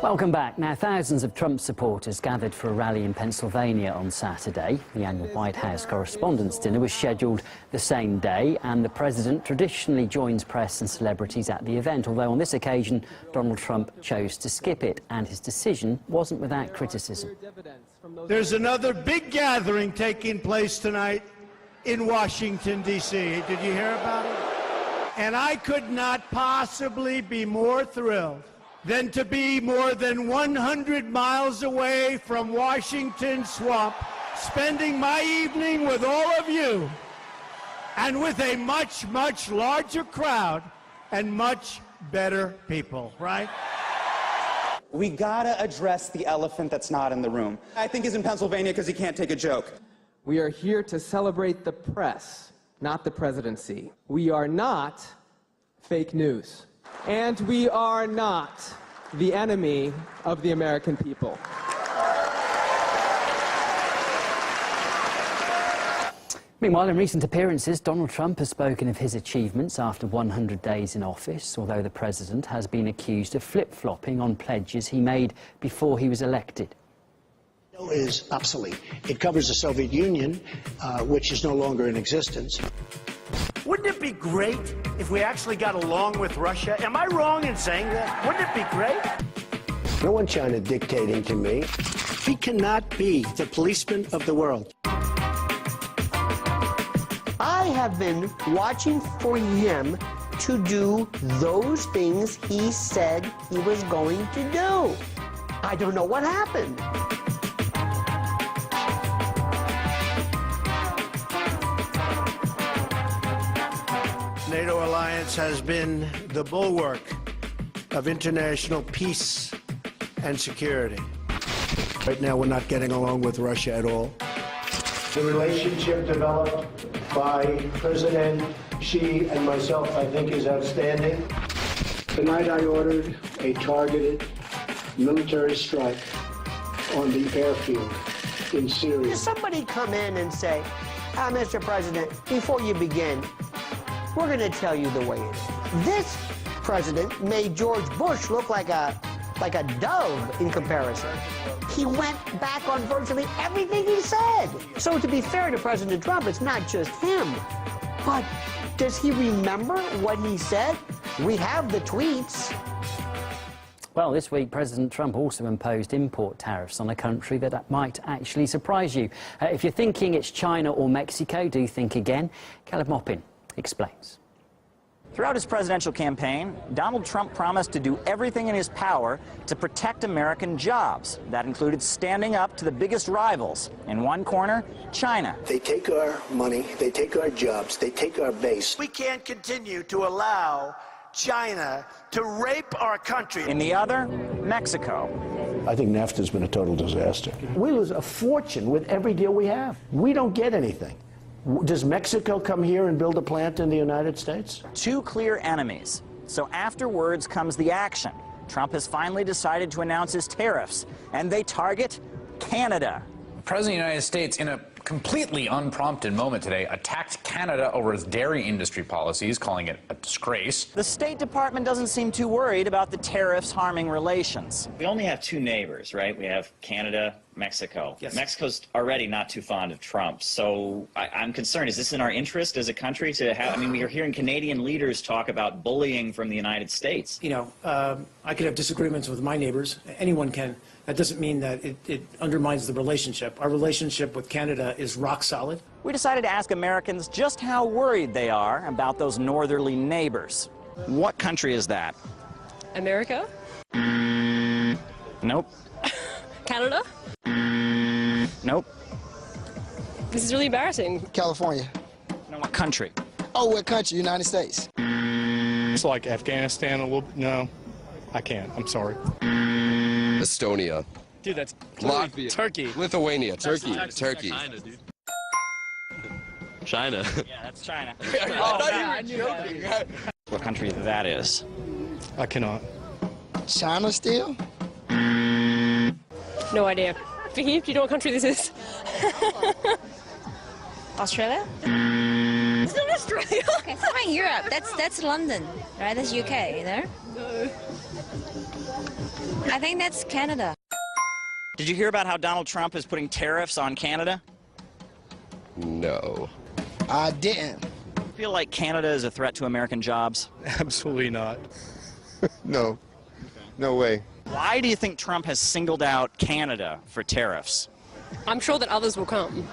Welcome back. Now, thousands of Trump supporters gathered for a rally in Pennsylvania on Saturday. The annual White House Correspondents Dinner was scheduled the same day, and the president traditionally joins press and celebrities at the event, although on this occasion Donald Trump chose to skip it, and his decision wasn't without criticism. There's another big gathering taking place tonight in Washington, D.C. Did you hear about it? And I could not possibly be more thrilled than to be more than 100 miles away from Washington Swamp, spending my evening with all of you, and with a much, much larger crowd and much better people, right? We gotta address the elephant that's not in the room. I think he's in Pennsylvania because he can't take a joke. We are here to celebrate the press, not the presidency. We are not fake news. And we are not the enemy of the American people. Meanwhile, in recent appearances, Donald Trump has spoken of his achievements after 100 days in office, although the president has been accused of flip-flopping on pledges he made before he was elected. Is obsolete. It covers the Soviet Union, which is no longer in existence. Wouldn't it be great if we actually got along with Russia? Am I wrong in saying that? Wouldn't it be great? No one China dictating to me. He cannot be the policeman of the world. I have been watching for him to do those things he said he was going to do. I don't know what happened. NATO alliance has been the bulwark of international peace and security. Right now, we're not getting along with Russia at all. The relationship developed by President Xi and myself, I think, is outstanding. Tonight, I ordered a targeted military strike on the airfield in Syria. Does somebody come in and say, Mr. President, before you begin, we're going to tell you the way it is. This president made George Bush look like a dove in comparison. He went back on virtually everything he said. So to be fair to President Trump, it's not just him. But does he remember what he said? We have the tweets. Well, this week, President Trump also imposed import tariffs on a country that might actually surprise you. If you're thinking it's China or Mexico, do think again. Caleb Moppin explains. Throughout his presidential campaign, Donald Trump promised to do everything in his power to protect American jobs. That included standing up to the biggest rivals. In one corner, China. They take our money, they take our jobs, they take our base. We can't continue to allow China to rape our country. In the other, Mexico. I think NAFTA's been a total disaster. We lose a fortune with every deal we have. We don't get anything. Does Mexico come here and build a plant in the United States? Two clear enemies. So afterwards comes the action. Trump has finally decided to announce his tariffs, and they target Canada. The President of the United States, in a completely unprompted moment today, attacked Canada over its dairy industry policies, calling it a disgrace. The State Department doesn't seem too worried about the tariffs harming relations. We only have two neighbors, right? We have Canada, Mexico. Yes. Mexico's already not too fond of Trump, so I'm concerned. Is this in our interest as a country to have, I mean, we are hearing Canadian leaders talk about bullying from the United States. You know, I could have disagreements with my neighbors. Anyone can. That doesn't mean that it undermines the relationship. Our relationship with Canada is rock solid. We decided to ask Americans just how worried they are about those northerly neighbors. What country is that? America? Nope. Canada? Nope. This is really embarrassing. California. No, what country? Oh, what country? United States. It's like Afghanistan a little. No, I can't. I'm sorry. Estonia. Dude, that's Latvia. Turkey. Lithuania. Turkey. Turkey. China, dude. China. Yeah, that's China. I knew that. What country that is? I cannot. China still? No idea. Fahim, do you know what country this is? Australia? It's not Australia. Okay, fine, Europe. That's London, right? That's UK, you know? No. I think that's Canada. Did you hear about how Donald Trump is putting tariffs on Canada? No. I didn't. Feel like Canada is a threat to American jobs? Absolutely not. No. No way. Why do you think Trump has singled out Canada for tariffs? I'm sure that others will come.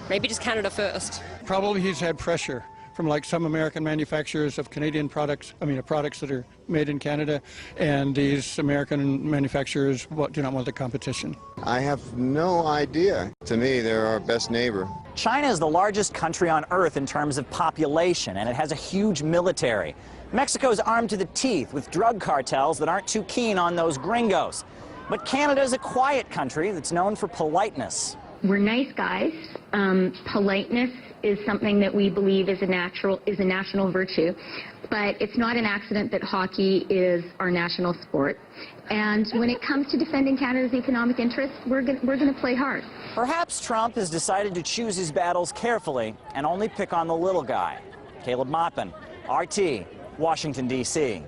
Maybe just Canada first. Probably he's had pressure from like some American manufacturers of Canadian products, products that are made in Canada, and these American manufacturers do not want the competition. I have no idea. To me, they're our best neighbor. China is the largest country on Earth in terms of population, and it has a huge military. Mexico's armed to the teeth with drug cartels that aren't too keen on those gringos. But Canada is a quiet country that's known for politeness. We're nice guys. Politeness is something that we believe is a national virtue. But it's not an accident that hockey is our national sport. And when it comes to defending Canada's economic interests, we're going to play hard. Perhaps Trump has decided to choose his battles carefully and only pick on the little guy. Caleb Maupin, RT, Washington, D.C.